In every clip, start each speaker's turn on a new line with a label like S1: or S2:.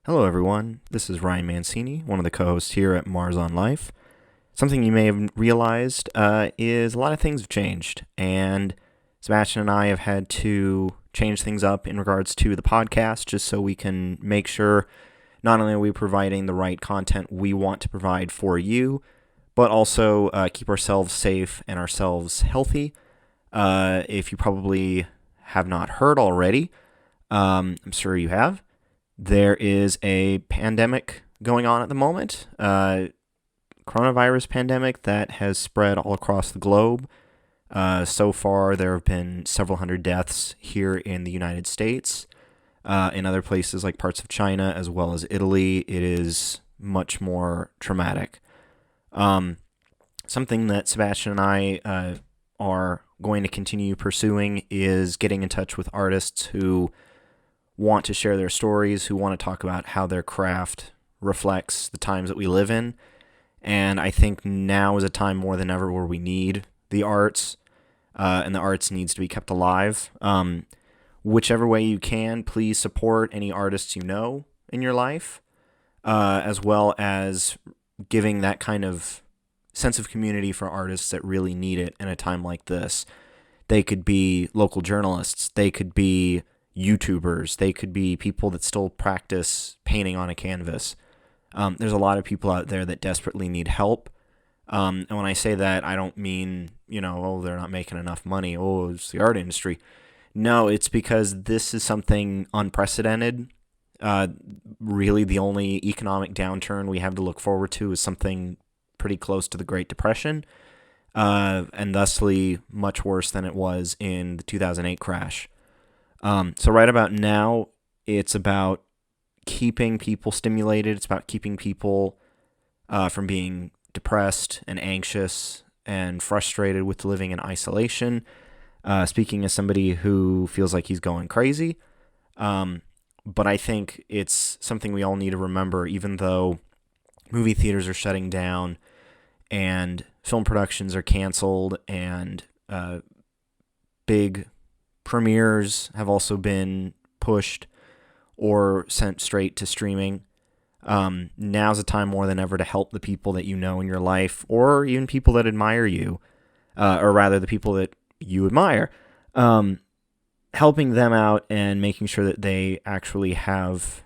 S1: Hello, everyone. This is Ryan Mancini, one of the co-hosts here at Mars on Life. Something you may have realized is a lot of things have changed, and Sebastian and I have had to change things up in regards to the podcast just so we can make sure not only are we providing the right content we want to provide for you, but also keep ourselves safe and ourselves healthy. If you probably have not heard already, I'm sure you have. There is a pandemic going on at the moment, coronavirus pandemic that has spread all across the globe. So far, there have been several hundred deaths here in the United States. In other places like parts of China as well as Italy, it is much more traumatic. Something that Sebastian and I are going to continue pursuing is getting in touch with artists who want to share their stories, who want to talk about how their craft reflects the times that we live in. And I think now is a time more than ever where we need the arts, and the arts needs to be kept alive. Whichever way you can, please support any artists you know in your life, as well as giving that kind of sense of community for artists that really need it in a time like this. They could be local journalists. They could be YouTubers. They could be people that still practice painting on a canvas. There's a lot of people out there that desperately need help. And when I say that, I don't mean, they're not making enough money. Oh, it's the art industry. No, it's because this is something unprecedented. Really, the only economic downturn we have to look forward to is something pretty close to the Great Depression, and thusly much worse than it was in the 2008 crash. So right about now, it's about keeping people stimulated. It's about keeping people from being depressed and anxious and frustrated with living in isolation. Speaking as somebody who feels like he's going crazy. But I think it's something we all need to remember, even though movie theaters are shutting down and film productions are canceled and big premieres have also been pushed or sent straight to streaming. Now's a time more than ever to help the people that you know in your life, or even people that admire you, or rather the people that you admire, helping them out and making sure that they actually have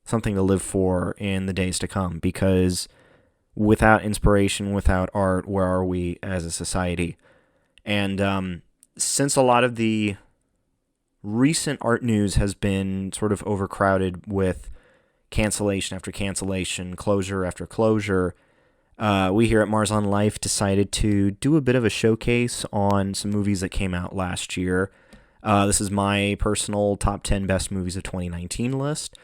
S1: something to live for in the days to come, because without inspiration, without art, where are we as a society? And since a lot of the recent art news has been sort of overcrowded with cancellation after cancellation, closure after closure, we here at Mars on Life decided to do a bit of a showcase on some movies that came out last year. This is my personal top 10 best movies of 2019 list.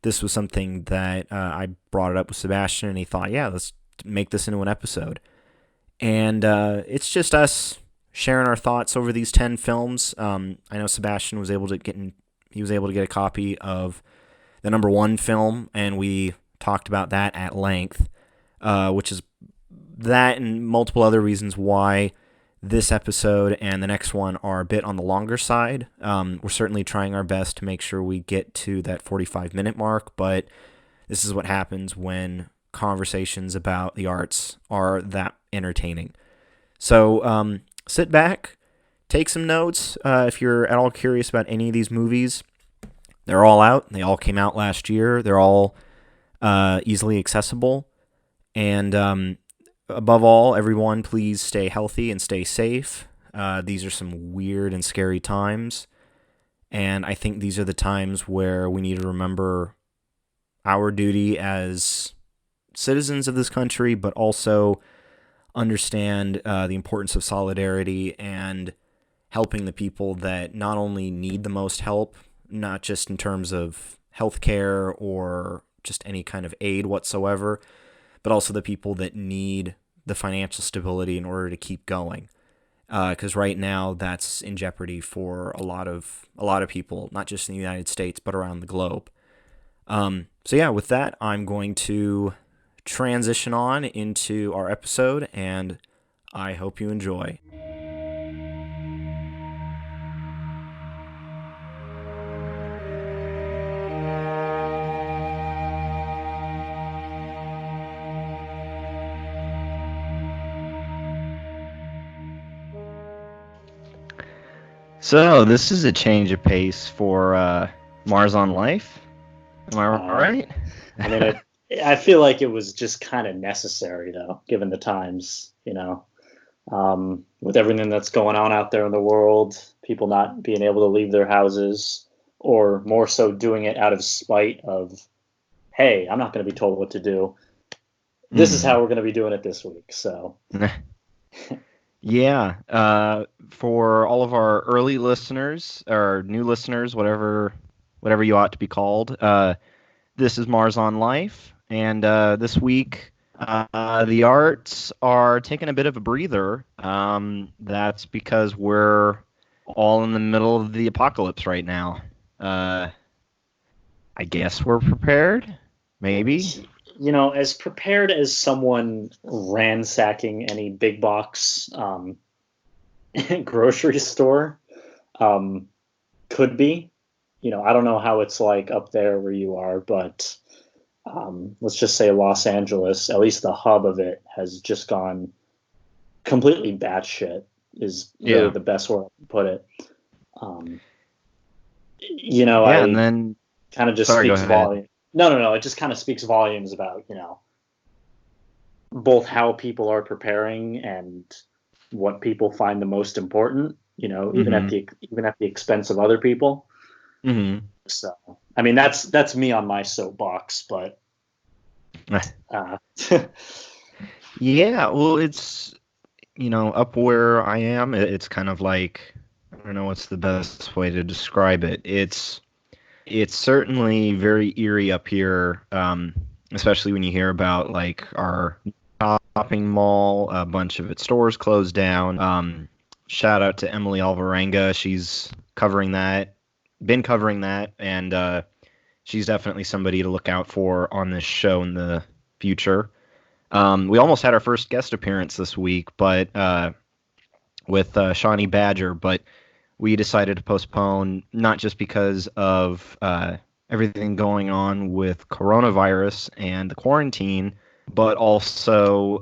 S1: This was something that I brought it up with Sebastian, and he thought, yeah, let's make this into an episode. And it's just us sharing our thoughts over these 10 films. I know Sebastian was able to get a copy of the number one film, and we talked about that at length, which is that and multiple other reasons why this episode and the next one are a bit on the longer side. We're certainly trying our best to make sure we get to that 45-minute mark, but this is what happens when conversations about the arts are that entertaining. So sit back, take some notes. If you're at all curious about any of these movies, they're all out. They all came out last year. They're all easily accessible. And above all, everyone, please stay healthy and stay safe. These are some weird and scary times. And I think these are the times where we need to remember our duty as citizens of this country, but also understand the importance of solidarity and helping the people that not only need the most help, not just in terms of healthcare or just any kind of aid whatsoever, but also the people that need the financial stability in order to keep going. Because right now that's in jeopardy for a lot of people, not just in the United States, but around the globe. So yeah, with that, I'm going to transition on into our episode, and I hope you enjoy. So this is a change of pace for Mars on Life. Am I right?
S2: I mean, I feel like it was just kind of necessary, though, given the times, with everything that's going on out there in the world, people not being able to leave their houses, or more so doing it out of spite of, hey, I'm not going to be told what to do. This is how we're going to be doing it this week. So,
S1: yeah. For all of our early listeners or new listeners, whatever you ought to be called, this is Mars on Life, and this week the arts are taking a bit of a breather. That's because we're all in the middle of the apocalypse right now. I guess we're prepared, maybe.
S2: As prepared as someone ransacking any big box grocery store could be. I don't know how it's like up there where you are, but let's just say Los Angeles, at least the hub of it, has just gone completely batshit, is really the best way to put it.
S1: And then
S2: kind of just speaks volumes. No, it just kind of speaks volumes about, both how people are preparing and what people find the most important, even at the expense of other people.
S1: Mm-hmm.
S2: So, I mean, that's me on my soapbox, but
S1: yeah, well, it's up where I am, it's kind of like, I don't know what's the best way to describe it. It's certainly very eerie up here, especially when you hear about like our shopping mall, a bunch of its stores closed down. Shout out to Emily Alvarenga, she's been covering that, and she's definitely somebody to look out for on this show in the future. We almost had our first guest appearance this week, but with Shawnee Badger, but we decided to postpone, not just because of everything going on with coronavirus and the quarantine, but also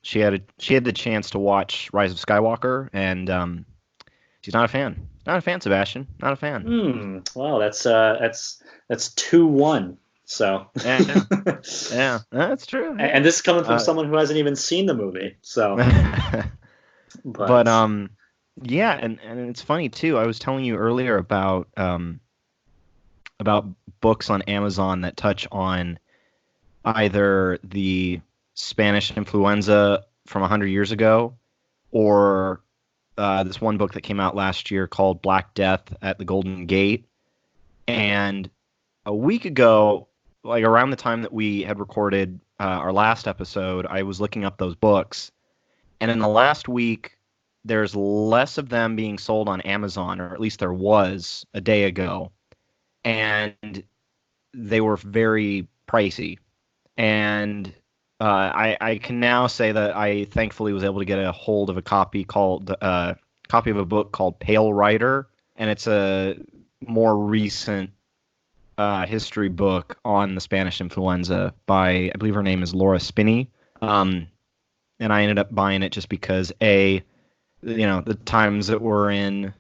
S1: she had the chance to watch Rise of Skywalker, and she's not a fan. Not a fan, Sebastian. Not a fan.
S2: Wow, that's 2-1. So
S1: yeah, that's true. Yeah.
S2: And this is coming from someone who hasn't even seen the movie. So,
S1: but yeah, and it's funny too. I was telling you earlier about books on Amazon that touch on either the Spanish influenza from 100 years ago, or this one book that came out last year called Black Death at the Golden Gate. And a week ago, like around the time that we had recorded our last episode, I was looking up those books. And in the last week, there's less of them being sold on Amazon, or at least there was a day ago. And they were very pricey. And I can now say that I thankfully was able to get a hold of a copy of a book called Pale Rider, and it's a more recent history book on the Spanish influenza by, I believe her name is Laura Spinney. And I ended up buying it just because the times that we're in,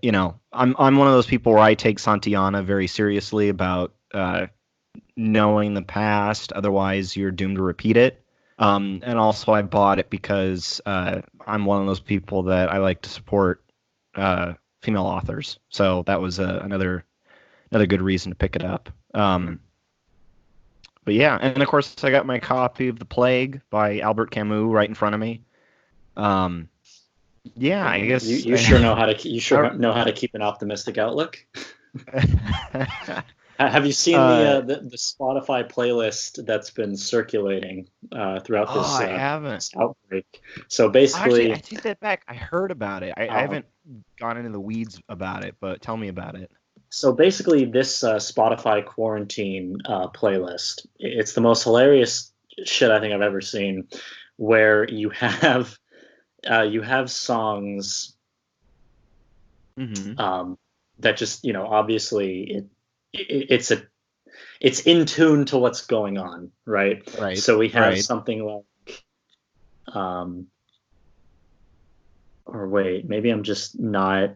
S1: I'm one of those people where I take Santillana very seriously about knowing the past, otherwise you're doomed to repeat it. And also I bought it because I'm one of those people that I like to support female authors. So that was another good reason to pick it up. But yeah, and of course I got my copy of The Plague by Albert Camus right in front of me. Yeah, I guess
S2: you sure know how to know how to keep an optimistic outlook. Have you seen the Spotify playlist that's been circulating throughout this,
S1: I haven't.
S2: This outbreak? So basically,
S1: actually, I take that back. I heard about it. I haven't gone into the weeds about it, but tell me about it.
S2: So basically, this Spotify quarantine playlist, it's the most hilarious shit I think I've ever seen, where you have songs that just, obviously it's in tune to what's going on, right?
S1: Right.
S2: So we have something like, or wait, maybe I'm just not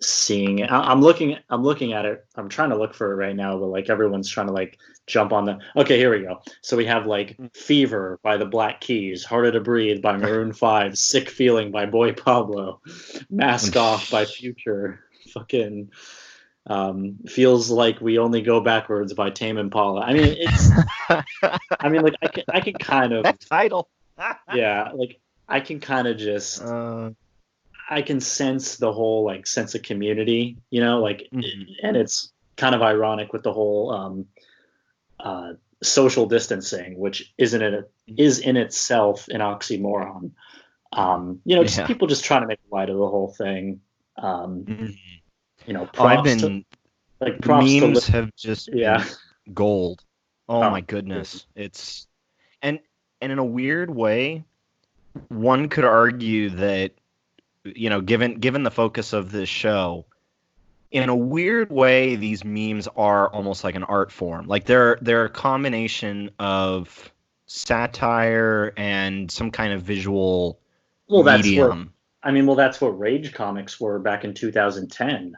S2: seeing it. I'm looking at it. I'm trying to look for it right now, but like everyone's trying to like jump on the. Okay, here we go. So we have like Fever by the Black Keys, Harder to Breathe by Maroon 5, Sick Feeling by Boy Pablo, Mask Off by Future, fucking Feels Like We Only Go Backwards by Tame Impala. I mean, like I can kind of,
S1: That title.
S2: yeah, like I can kind of just I can sense the whole like sense of community, like, and it's kind of ironic with the whole social distancing, which is in itself an oxymoron. Just people just trying to make light of the whole thing. Props to
S1: memes have just
S2: yeah.
S1: been gold. Oh my goodness. It's and in a weird way, one could argue that, given the focus of this show, in a weird way, these memes are almost like an art form. Like they're a combination of satire and some kind of visual medium.
S2: That's what Rage comics were back in 2010.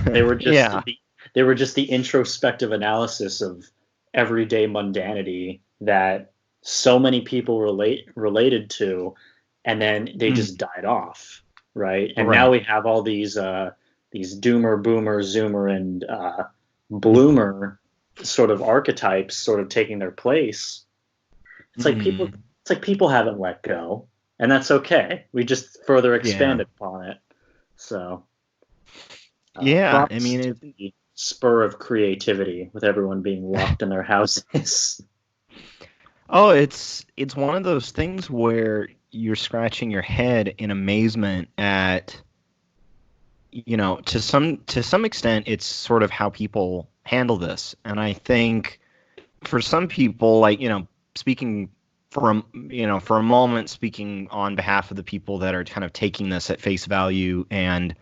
S2: They were just they were just the introspective analysis of everyday mundanity that so many people related to, and then they just died off, right? And now we have all these doomer, boomer, zoomer, and bloomer sort of archetypes sort of taking their place. It's like people haven't let go, and that's okay. We just further expanded upon it. So it's the spur of creativity with everyone being locked in their houses.
S1: Oh, it's one of those things where you're scratching your head in amazement at, to some extent, it's sort of how people handle this. And I think for some people, like, speaking for a moment, speaking on behalf of the people that are kind of taking this at face value and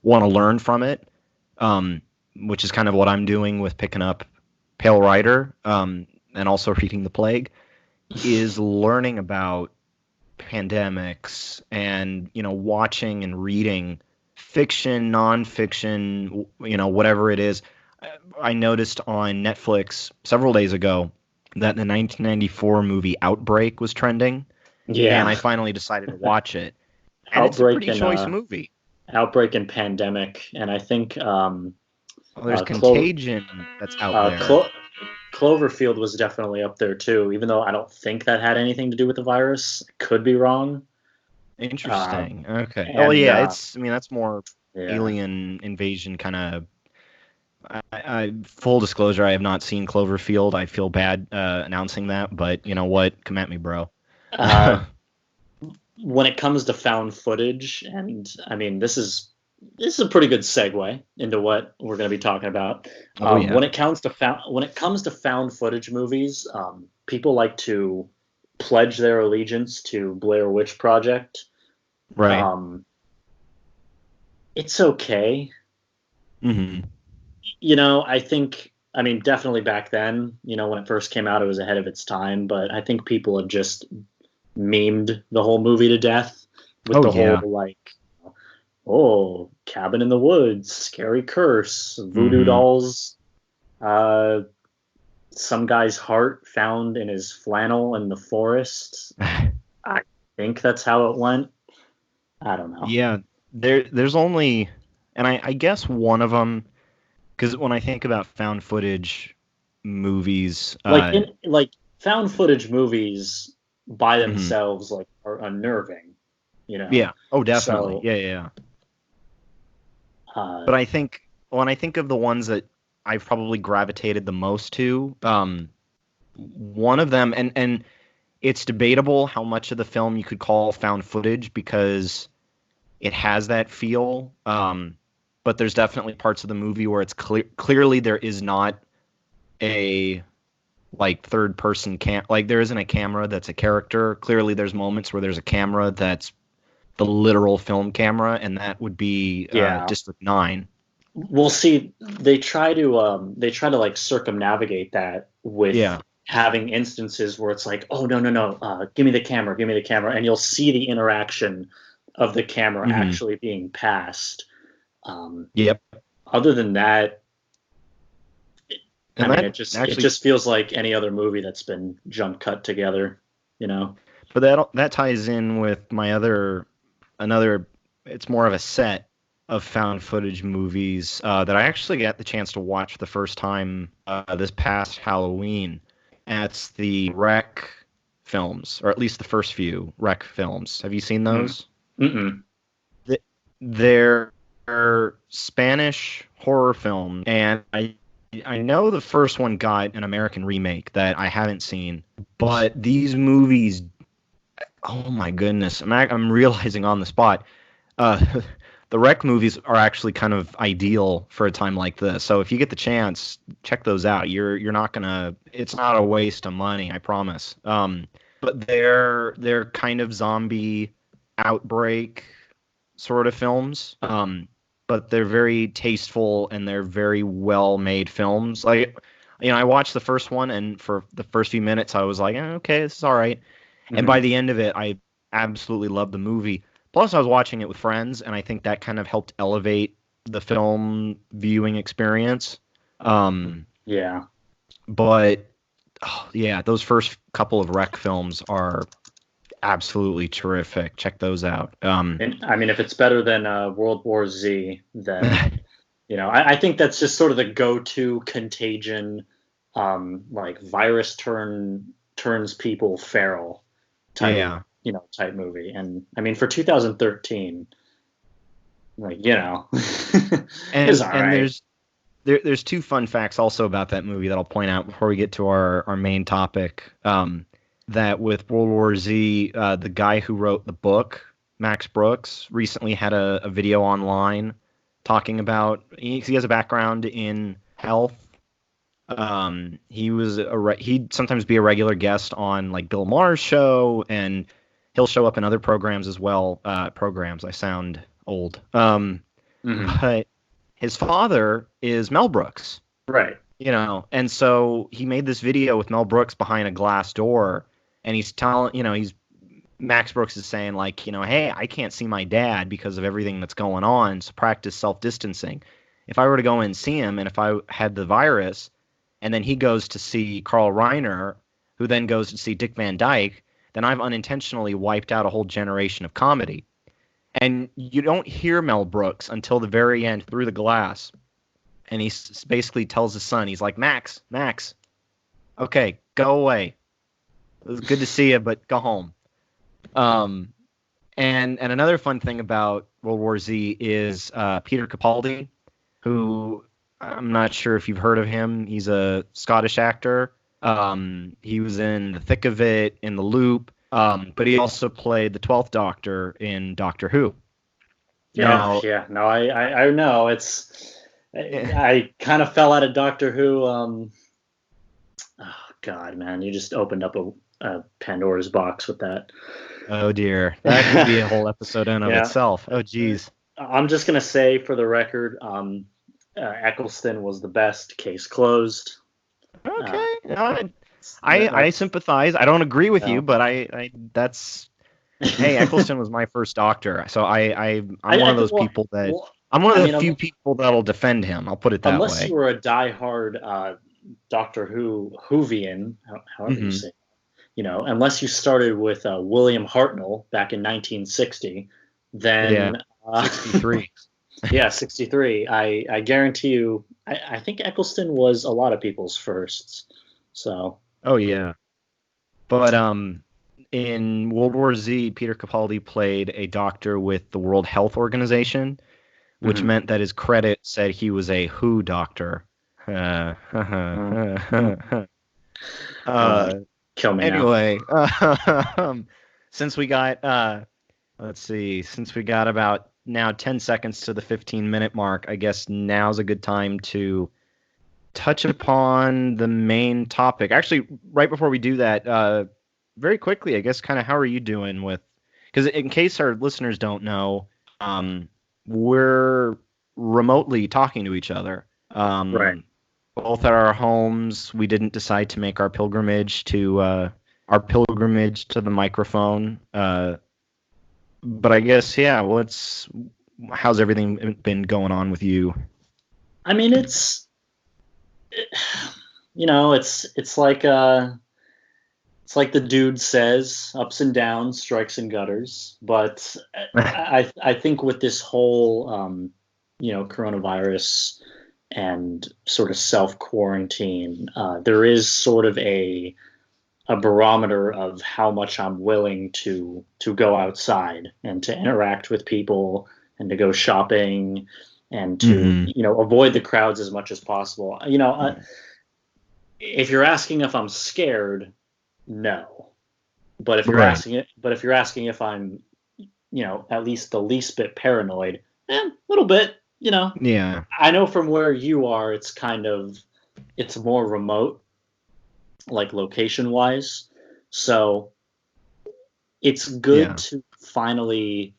S1: want to learn from it, which is kind of what I'm doing with picking up Pale Rider, and also reading The Plague, is learning about pandemics and, watching and reading fiction, nonfiction, whatever it is. I noticed on Netflix several days ago that the 1994 movie Outbreak was trending. Yeah. And I finally decided to watch it. And it's a pretty choice movie.
S2: Outbreak and Pandemic, and I think
S1: there's Contagion that's out there.
S2: Cloverfield was definitely up there too, even though I don't think that had anything to do with the virus. Could be wrong.
S1: Interesting. Okay. Oh yeah, that's more alien invasion kind of. Full disclosure, I have not seen Cloverfield. I feel bad announcing that, but you know what? Come at me, bro.
S2: When it comes to found footage, and this is a pretty good segue into what we're going to be talking about. When it comes to found footage movies, people like to pledge their allegiance to Blair Witch Project.
S1: Right.
S2: It's okay. I think, definitely back then, when it first came out, it was ahead of its time, but I think people have just memed the whole movie to death with whole, cabin in the woods, scary curse, voodoo dolls, some guy's heart found in his flannel in the forest. I think that's how it went. I don't know.
S1: Yeah, there's only, and I guess one of them, because when I think about found footage movies,
S2: found footage movies by themselves, are unnerving.
S1: Yeah. Oh, definitely. So, yeah. But I think when I think of the ones that I've probably gravitated the most to, one of them, and it's debatable how much of the film you could call found footage because it has that feel. But there's definitely parts of the movie where it's clearly there is not a third person there isn't a camera that's a character. Clearly there's moments where there's a camera that's the literal film camera, and that would be District 9.
S2: We'll see. They try to circumnavigate that with having instances where it's like, oh no, give me the camera, and you'll see the interaction of the camera actually being passed.
S1: Yep.
S2: Other than that,
S1: And
S2: it just feels like any other movie that's been jump cut together, you know.
S1: But that ties in with my another. It's more of a set of found footage movies that I actually got the chance to watch the first time this past Halloween. That's the Wreck films, or at least the first few Wreck films. Have you seen those?
S2: Mm-mm.
S1: They're Spanish horror film, and I know the first one got an American remake that I haven't seen, but these movies, oh my goodness, I'm realizing on the spot, uh, the Wreck movies are actually kind of ideal for a time like this. So if you get the chance, check those out. You're not gonna, it's not a waste of money, I promise. But they're kind of zombie outbreak sort of films. But they're very tasteful and they're very well made films. Like, I watched the first one, and for the first few minutes, I was like, okay, this is all right. And by the end of it, I absolutely loved the movie. Plus, I was watching it with friends, and I think that kind of helped elevate the film viewing experience.
S2: Yeah.
S1: But yeah, those first couple of Wreck films are absolutely terrific. Check those out.
S2: And I mean, if it's better than World War Z, then I think that's just sort of the go-to Contagion, like virus turns people feral type, type movie. And I mean, for 2013, like it's all right.
S1: There's two fun facts also about that movie that I'll point out before we get to our main topic. That with World War Z, the guy who wrote the book, Max Brooks, recently had a video online talking about, he has a background in health. He'd sometimes be a regular guest on like Bill Maher's show, and he'll show up in other programs as well. Programs, I sound old. But his father is Mel Brooks.
S2: Right.
S1: And so he made this video with Mel Brooks behind a glass door, and he's telling, Max Brooks is saying like, hey, I can't see my dad because of everything that's going on, so practice self-distancing. If I were to go in and see him, and if I had the virus, and then he goes to see Carl Reiner, who then goes to see Dick Van Dyke, then I've unintentionally wiped out a whole generation of comedy. And you don't hear Mel Brooks until the very end through the glass. And he basically tells his son, he's like, Max, okay, go away. It was good to see you, but go home. And another fun thing about World War Z is Peter Capaldi, who I'm not sure if you've heard of him. He's a Scottish actor. He was in The Thick of It, in The Loop, but he also played the 12th Doctor in Doctor Who.
S2: No, I know. I kind of fell out of Doctor Who. Oh God, man, you just opened up a Pandora's box with that.
S1: Oh dear, that could be a whole episode in of itself. Oh geez.
S2: I'm just gonna say, for the record, Eccleston was the best. Case closed.
S1: Okay, I sympathize. I don't agree with you, but hey, Eccleston was my first Doctor, so I'm one of those people that I'm one of the few people that'll defend him. I'll put it that way.
S2: Unless you were a diehard Doctor Whovian, however you say it, unless you started with William Hartnell back in 1960, then
S1: 63.
S2: Yeah, 63. I guarantee you, I think Eccleston was a lot of people's firsts. So.
S1: Oh yeah, but in World War Z, Peter Capaldi played a doctor with the World Health Organization, which meant that his credit said he was a WHO doctor.
S2: Kill me
S1: anyway, since we got about now 10 seconds to the 15-minute mark, I guess now's a good time to touch upon the main topic. Actually, right before we do that, very quickly, I guess, kind of how are you doing with, because in case our listeners don't know, we're remotely talking to each other.
S2: Right.
S1: Both at our homes. We didn't decide to make our pilgrimage to the microphone. But I guess, yeah, how's everything been going on with you?
S2: I mean, it's like the dude says, ups and downs, strikes and gutters. But I think with this whole coronavirus and sort of self quarantine, there is sort of a barometer of how much I'm willing to go outside and to interact with people and to go shopping and to avoid the crowds as much as possible. If you're asking if I'm scared, no. But if you're asking if I'm at least the least bit paranoid, a little bit.
S1: Yeah.
S2: I know from where you are, it's more remote, like location wise. So it's good to finally.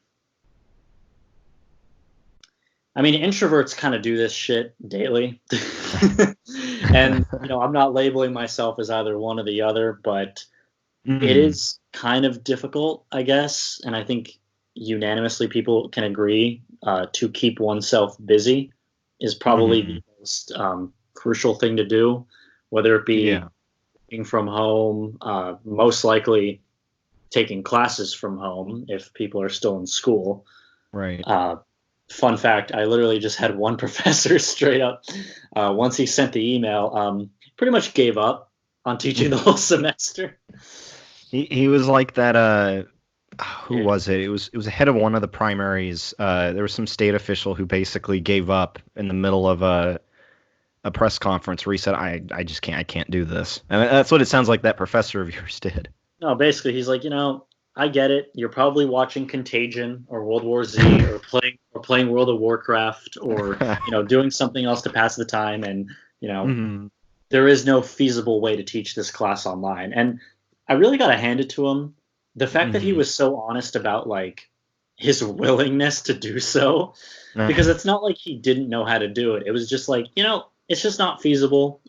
S2: I mean, introverts kind of do this shit daily. And, I'm not labeling myself as either one or the other, but it is kind of difficult, I guess. And I think unanimously people can agree to keep oneself busy is probably the most crucial thing to do, whether it be working from home, most likely taking classes from home if people are still in school.
S1: Right.
S2: Fun fact, I literally just had one professor straight up, once he sent the email, pretty much gave up on teaching the whole semester.
S1: He was like that, who was it? It was the head of one of the primaries. There was some state official who basically gave up in the middle of a press conference where he said, I just can't do this. And that's what it sounds like that professor of yours did.
S2: No, basically he's like, I get it. You're probably watching Contagion or World War Z or playing World of Warcraft or doing something else to pass the time, and there is no feasible way to teach this class online. And I really got to hand it to him. The fact that he was so honest about like his willingness to do so, because it's not like he didn't know how to do it. It was just like, it's just not feasible.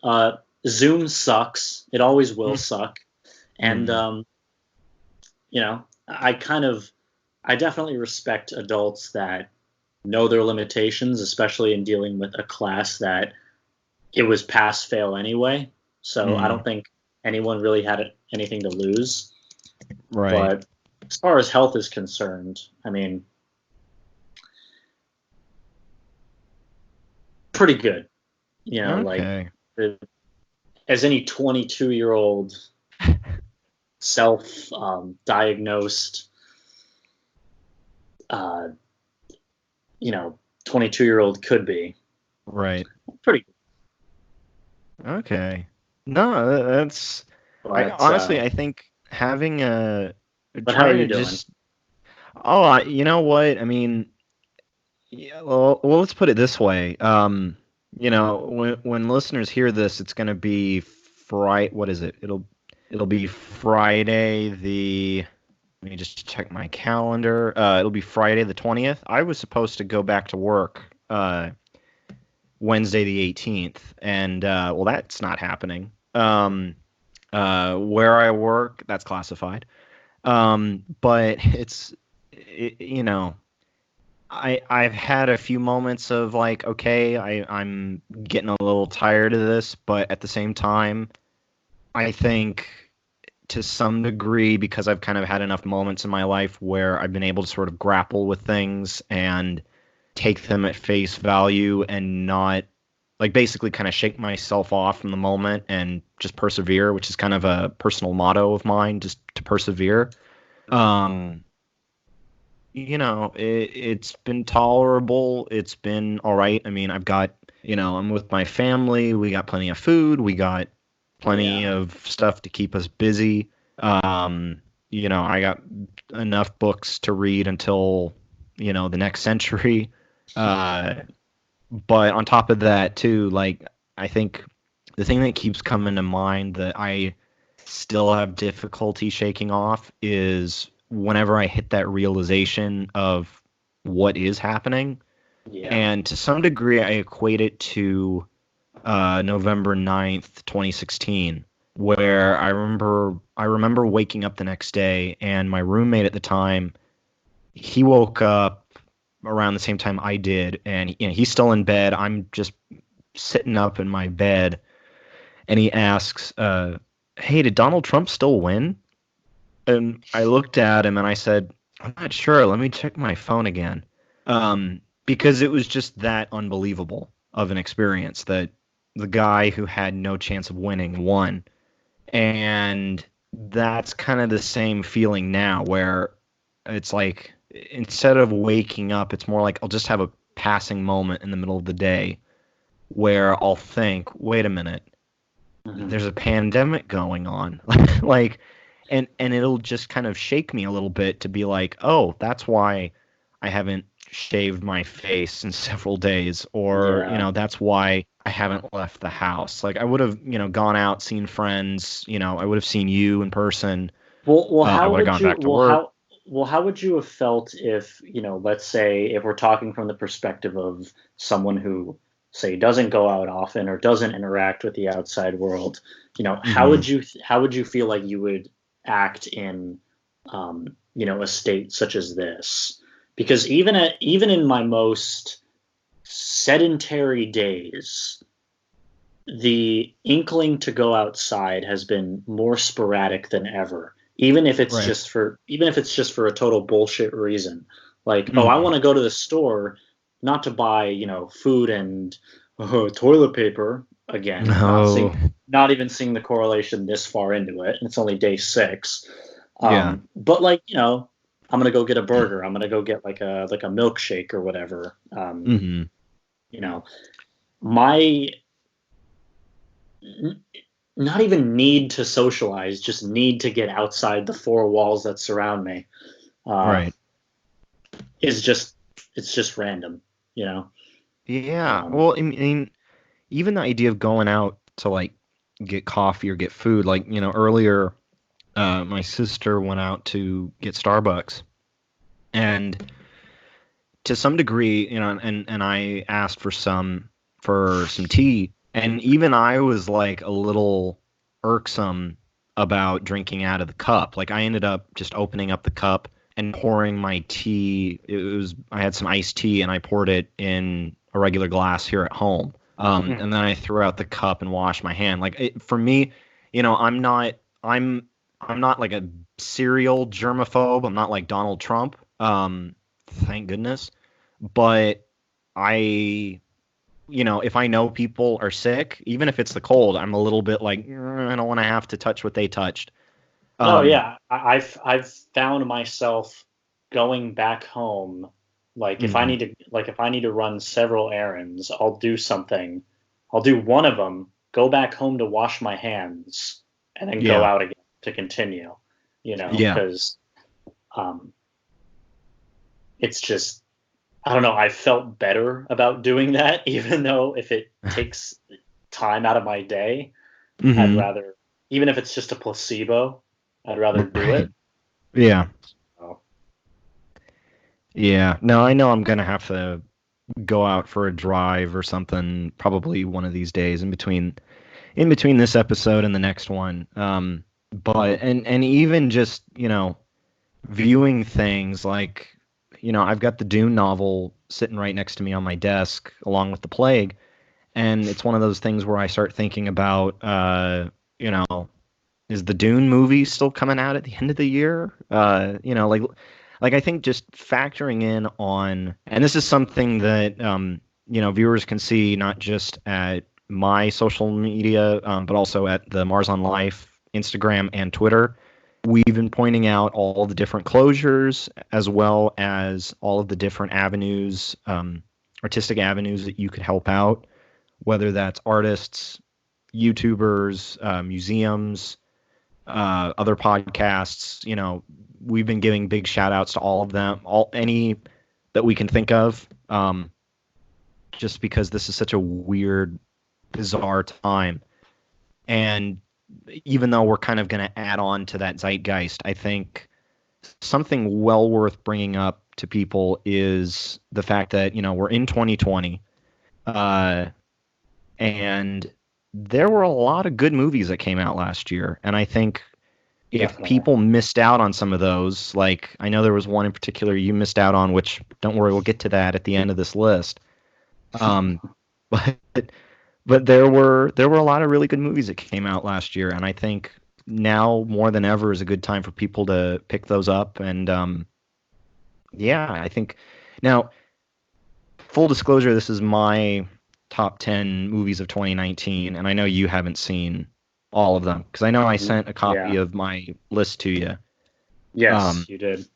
S2: Zoom sucks. It always will suck. And I definitely respect adults that know their limitations, especially in dealing with a class that it was pass fail anyway. So I don't think anyone really had anything to lose.
S1: Right.
S2: But as far as health is concerned, I mean, pretty good.
S1: Okay.
S2: Like as any 22-year-old self-diagnosed 22-year-old could be.
S1: Right.
S2: Pretty
S1: good. Okay. No, that's honestly I think having a
S2: but how are you doing?
S1: You know what? I mean, well, let's put it this way. When listeners hear this, it's going to be what is it? It'll be Friday let me just check my calendar. It'll be Friday the 20th. I was supposed to go back to work Wednesday the 18th, and well, that's not happening. Where I work, that's classified. But I've had a few moments of like, okay, I'm getting a little tired of this, but at the same time, I think to some degree, because I've kind of had enough moments in my life where I've been able to sort of grapple with things and take them at face value and not like basically kind of shake myself off from the moment and just persevere, which is kind of a personal motto of mine, just to persevere. It's been tolerable. It's been all right. I mean, I've got, I'm with my family. We got plenty of food. We got plenty of stuff to keep us busy. I got enough books to read until, the next century. But on top of that, too, like, I think the thing that keeps coming to mind that I still have difficulty shaking off is whenever I hit that realization of what is happening. Yeah. And to some degree, I equate it to November 9th, 2016, where I remember waking up the next day, and my roommate at the time, he woke up around the same time I did, and he's still in bed. I'm just sitting up in my bed, and he asks, "Hey, did Donald Trump still win?" And I looked at him and I said, "I'm not sure. Let me check my phone again." Because it was just that unbelievable of an experience that the guy who had no chance of winning won. And that's kind of the same feeling now, where it's like instead of waking up, it's more like I'll just have a passing moment in the middle of the day where I'll think, wait a minute, there's a pandemic going on. Like, and it'll just kind of shake me a little bit to be like, oh, that's why I haven't shaved my face in several days, or
S2: Yeah.
S1: that's why I haven't left the house. Like I would have, gone out, seen friends, I would have seen you in person.
S2: Well,
S1: I
S2: how
S1: would have
S2: would
S1: gone
S2: you,
S1: back to work.
S2: how would you have felt if, let's say if we're talking from the perspective of someone who, say, doesn't go out often or doesn't interact with the outside world,
S1: Hmm.
S2: how would you feel like you would act in, a state such as this? Because even in my most sedentary days, the inkling to go outside has been more sporadic than ever.
S1: Right.
S2: Even if it's just for a total bullshit reason. Like, oh, I
S1: Hmm.
S2: want to go to the store not to buy, food and toilet paper again,
S1: No.
S2: not even seeing the correlation this far into it, and it's only day 6.
S1: Yeah.
S2: But like, I'm gonna go get a burger. I'm gonna go get like a milkshake or whatever.
S1: Hmm.
S2: You know, my not even need to socialize, just need to get outside the 4 walls that surround me. Uh,
S1: Right.
S2: is just it's just random, you know.
S1: Yeah.
S2: Um,
S1: Well, I mean, even the idea of going out to like get coffee or get food, like, earlier, my sister went out to get Starbucks, and to some degree, and I asked for some tea, and even I was like a little irksome about drinking out of the cup. Like I ended up just opening up the cup and pouring my tea. I had some iced tea and I poured it in a regular glass here at home. And then I threw out the cup and washed my hand. Like for me, I'm not like a serial germaphobe. I'm not like Donald Trump. Thank goodness. But I, if I know people are sick, even if it's the cold, I'm a little bit like, I don't want to have to touch what they touched.
S2: no,
S1: Um,
S2: yeah, I've found myself going back home.
S1: mhm.
S2: If I need to run several errands, I'll do something. I'll do one of them, go back home to wash my hands, and then go
S1: Yeah,
S2: out again to continue.
S1: yeah,
S2: Because um, it's just I don't know. I felt better about doing that, even though if it takes time out of my day, I'd
S1: hmm,
S2: rather, even if it's just a placebo, I'd rather do
S1: right,
S2: it.
S1: yeah,
S2: So,
S1: yeah. No, I know I'm gonna have to go out for a drive or something, probably one of these days in between this episode and the next one. But
S2: mhm.
S1: and even just viewing things like, I've got the Dune novel sitting right next to me on my desk along with the Plague, and it's one of those things where I start thinking about, you know, is the Dune movie still coming out at the end of the year? Like I think just factoring in on, and this is something that viewers can see not just at my social media, but also at the Mars on Life Instagram and Twitter. We've been pointing out all the different closures as well as all of the different avenues, artistic avenues that you could help out, whether that's artists, YouTubers, museums, other podcasts. We've been giving big shout outs to all of them, any that we can think of, just because this is such a weird, bizarre time. And even though we're kind of going to add on to that zeitgeist, I think something well worth bringing up to people is the fact that, we're in 2020, uh, and there were a lot of good movies that came out last year. And I think if
S2: Definitely.
S1: people missed out on some of those, like I know there was one in particular you missed out on, which don't worry, we'll get to that at the end of this list. Um, but there were a lot of really good movies that came out last year, and I think now more than ever is a good time for people to pick those up. And yeah, I think now full disclosure, this is my top 10 movies of 2019, and I know you haven't seen all of them because I know I sent a copy
S2: Yeah.
S1: of my list to you.
S2: Yes,
S1: Um,
S2: you did.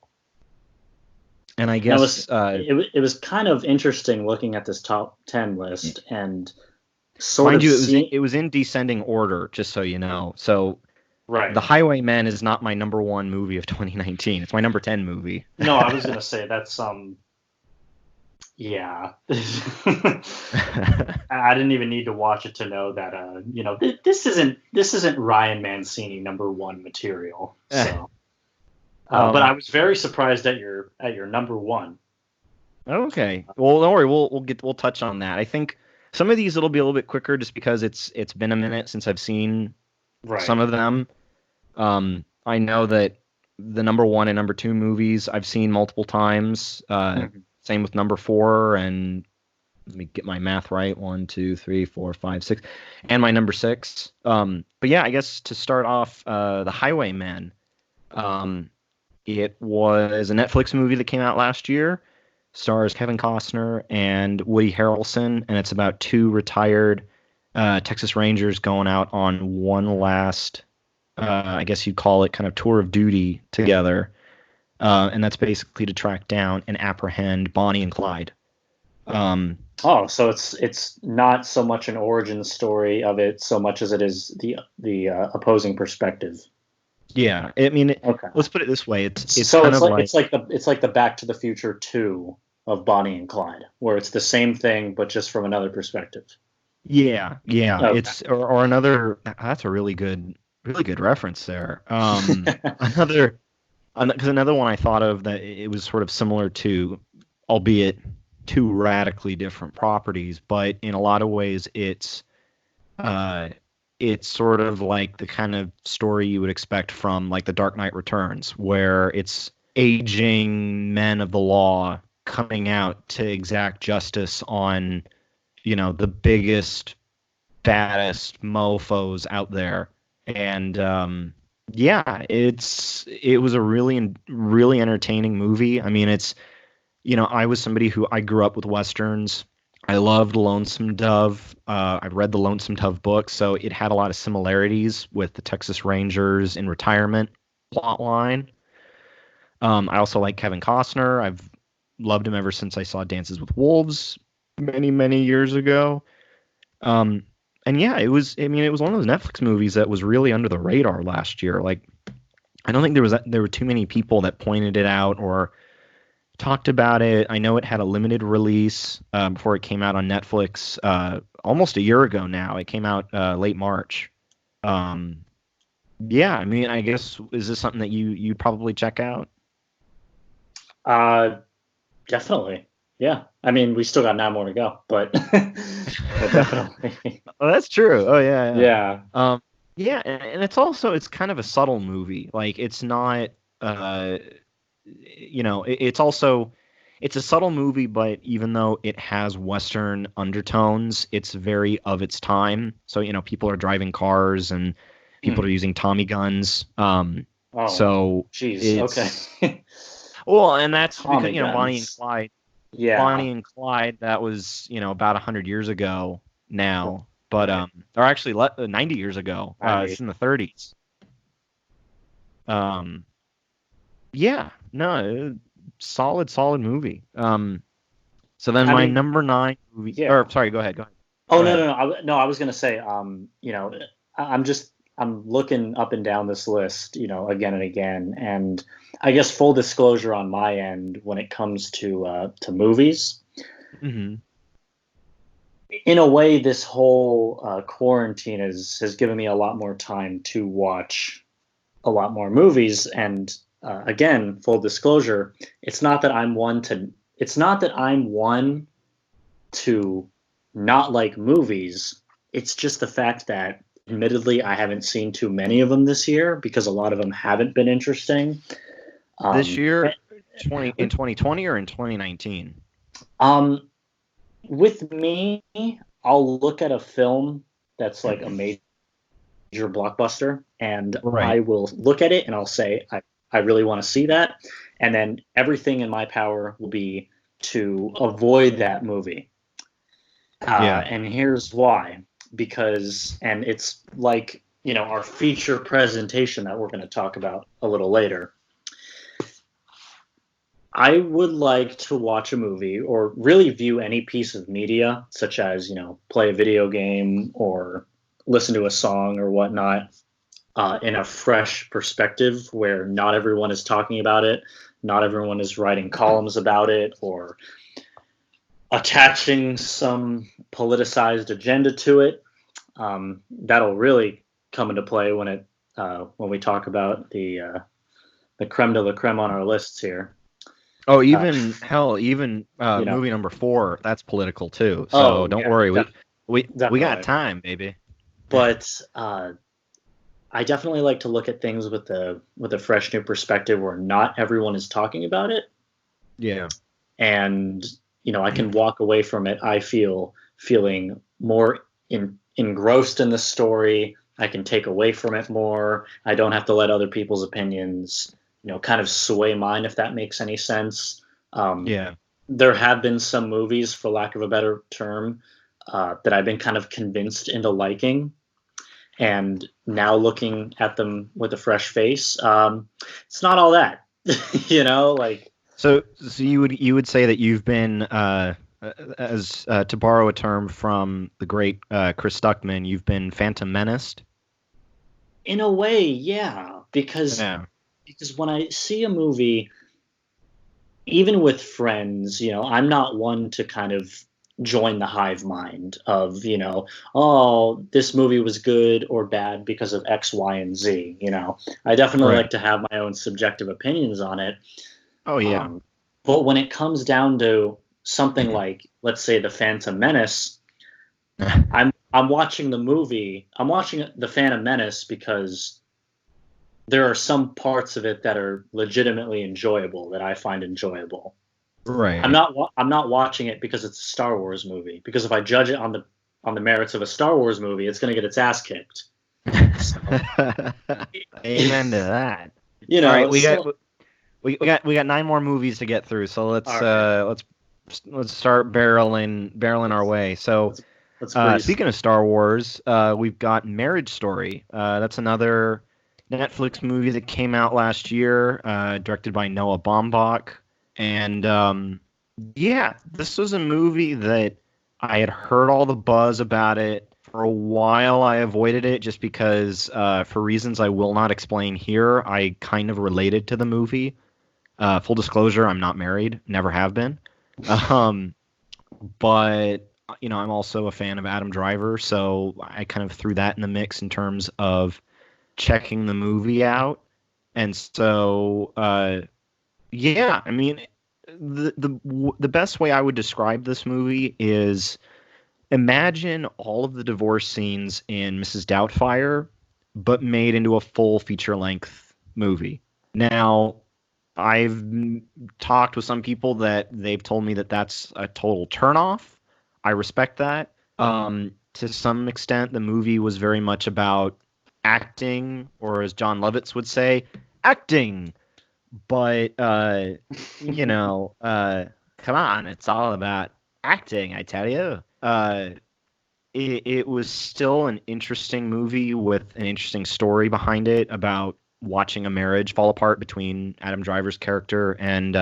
S1: and I
S2: And
S1: guess
S2: it was kind of interesting looking at this top 10 list and sort
S1: mind
S2: of
S1: you,
S2: seeing.
S1: it was in descending order, just so you know. So
S2: Right.
S1: The Highwaymen is not my number one movie of 2019. It's my number 10 movie.
S2: No, I was gonna say that's yeah. I didn't even need to watch it to know that this isn't Ryan Mancini number one material. So, but I
S1: um,
S2: was very surprised at your number one.
S1: okay. Well, don't worry. We'll touch on that. I think some of these it'll be a little bit quicker just because it's been a minute since I've seen some
S2: Right.
S1: of them. I know that the number one and number two movies I've seen multiple times.
S2: Mhm.
S1: Same with number four, and let me get my math right. One, two, three, four, five, six, and my number six. But yeah, I guess to start off, The Highwaymen. Um, it was a Netflix movie that came out last year. Stars Kevin Costner and Woody Harrelson, and it's about two retired Texas Rangers going out on one last, I guess you'd call it, kind of tour of duty together. And that's basically to track down and apprehend Bonnie and Clyde. Um,
S2: Oh, so it's not so much an origin story of it so much as it is the opposing perspective.
S1: yeah, I mean,
S2: Okay.
S1: let's put it this way: it's
S2: So
S1: kind of like
S2: it's like the Back to the Future 2 of Bonnie and Clyde, where it's the same thing but just from another perspective.
S1: yeah,
S2: Okay.
S1: it's or another. That's a really good reference there. Another because another one I thought of that it was sort of similar to, albeit two radically different properties, but in a lot of ways uh, it's sort of like the kind of story you would expect from like The Dark Knight Returns, where it's aging men of the law coming out to exact justice on, the biggest, baddest mofos out there. And yeah, it was a really entertaining movie. I mean, I was somebody who I grew up with westerns. I loved Lonesome Dove. I read the Lonesome Dove book, so it had a lot of similarities with the Texas Rangers in retirement plot line. I also like Kevin Costner. I've loved him ever since I saw Dances with Wolves many, many years ago. Um, and yeah, I mean, it was one of those Netflix movies that was really under the radar last year. Like, I don't think there were too many people that pointed it out or talked about it. I know it had a limited release before it came out on Netflix almost a year ago now. It came out late March. Um, yeah, I mean, I guess is this something that you'd probably check out?
S2: Uh, Definitely. Yeah. I mean, we still got 9 more to go, but but definitely.
S1: Oh, that's true. Oh yeah, yeah.
S2: Yeah.
S1: Yeah, and it's kind of a subtle movie. Like it's not uh it's also it's a subtle movie, but even though it has Western undertones, it's very of its time. So, people are driving cars and people are
S2: Hmm.
S1: using Tommy guns.
S2: Oh,
S1: So
S2: geez. Okay.
S1: it's well, and that's because,
S2: Tommy
S1: Bonnie and
S2: guns.
S1: Clyde,
S2: Yeah.
S1: that was, about 100 years ago now, but
S2: Right.
S1: or actually 90 years ago. It's
S2: 90.
S1: in the 30s. Um, yeah, no, solid movie. So then
S2: I
S1: my
S2: mean,
S1: number nine movie, or
S2: yeah.
S1: sorry, go ahead, go ahead,
S2: Oh
S1: go
S2: no,
S1: ahead.
S2: no, no. No, I was gonna say, I'm looking up and down this list, again and again, and I guess full disclosure on my end when it comes to movies,
S1: Hmm.
S2: in a way, this whole quarantine has given me a lot more time to watch a lot more movies, and again, full disclosure, it's not that I'm one to not like movies. It's just the fact that admittedly, I haven't seen too many of them this year because a lot of them haven't been interesting.
S1: This
S2: Um,
S1: year, in 2020 or in 2019?
S2: um, with me, I'll look at a film that's like a major blockbuster, and
S1: Right.
S2: I will look at it and I'll say, I really want to see that. And then everything in my power will be to avoid that movie.
S1: Yeah.
S2: And here's why. Because, and it's like, our feature presentation that we're going to talk about a little later. I would like to watch a movie or really view any piece of media, such as, play a video game or listen to a song or whatnot, in a fresh perspective where not everyone is talking about it, not everyone is writing columns about it or attaching some politicized agenda to it. That'll really come into play when we talk about the creme de la creme on our lists here.
S1: Oh,
S2: Uh,
S1: even
S2: you know,
S1: movie number 4, that's political too. So
S2: oh
S1: don't
S2: yeah,
S1: worry, we got
S2: definitely.
S1: time, baby.
S2: But I definitely like to look at things with a fresh new perspective where not everyone is talking about it,
S1: Yeah.
S2: and I can walk away from it. I feeling more engrossed in the story. I can take away from it more. I don't have to let other people's opinions, kind of sway mine, if that makes any sense. Um,
S1: Yeah.
S2: there have been some movies, for lack of a better term, that I've been kind of convinced into liking, and now looking at them with a fresh face, it's not all that, like.
S1: So you would say that you've been as to borrow a term from the great Chris Stuckman, you've been phantom menaced?
S2: In a way, yeah,
S1: Yeah.
S2: because when I see a movie, even with friends, I'm not one to kind of join the hive mind of, oh, this movie was good or bad because of X, Y, and Z. I definitely
S1: Right.
S2: like to have my own subjective opinions on it.
S1: Oh yeah.
S2: Um, but when it comes down to something like, let's say, The Phantom Menace, I'm watching the movie. I'm watching The Phantom Menace because there are some parts of it that are legitimately enjoyable, that I find enjoyable.
S1: Right.
S2: I'm not watching it because it's a Star Wars movie. Because if I judge it on the merits of a Star Wars movie, it's going to get its ass kicked. So,
S1: Amen to that.
S2: you
S1: All right,
S2: know, so
S1: we got 9 more movies to get through, so
S2: all right,
S1: let's start barreling our
S2: let's
S1: way. So,
S2: let's breeze.
S1: speaking of Star Wars, we've got Marriage Story. That's another Netflix movie that came out last year, directed by Noah Baumbach. And yeah, this was a movie that I had heard all the buzz about it. For a while, I avoided it just because, for reasons I will not explain here, I kind of related to the movie. Full disclosure, I'm not married, never have been. Um, but I'm also a fan of Adam Driver, so I kind of threw that in the mix in terms of checking the movie out. And so, yeah, I mean, the best way I would describe this movie is imagine all of the divorce scenes in Mrs. Doubtfire, but made into a full feature length movie. Now, I've talked with some people that they've told me that that's a total turnoff. I respect that. To some extent, the movie was very much about acting, or as John Lovitz would say, acting. But come on, it's all about acting, I tell you. It was still an interesting movie with an interesting story behind it about watching a marriage fall apart between Adam Driver's character and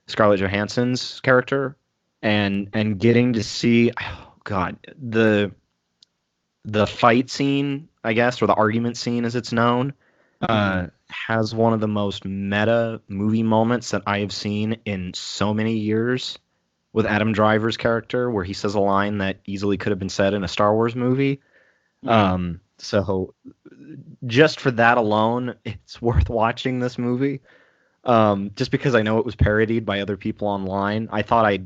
S1: Scarlett Johansson's character, and getting to see, oh God, the fight scene, I guess, or the argument scene as it's known, has one of the most meta movie moments that I have seen in so many years with Adam Driver's character, where he says a line that easily could have been said in a Star Wars movie. So just for that alone, it's worth watching this movie. Just because I know it was parodied by other people online. I thought I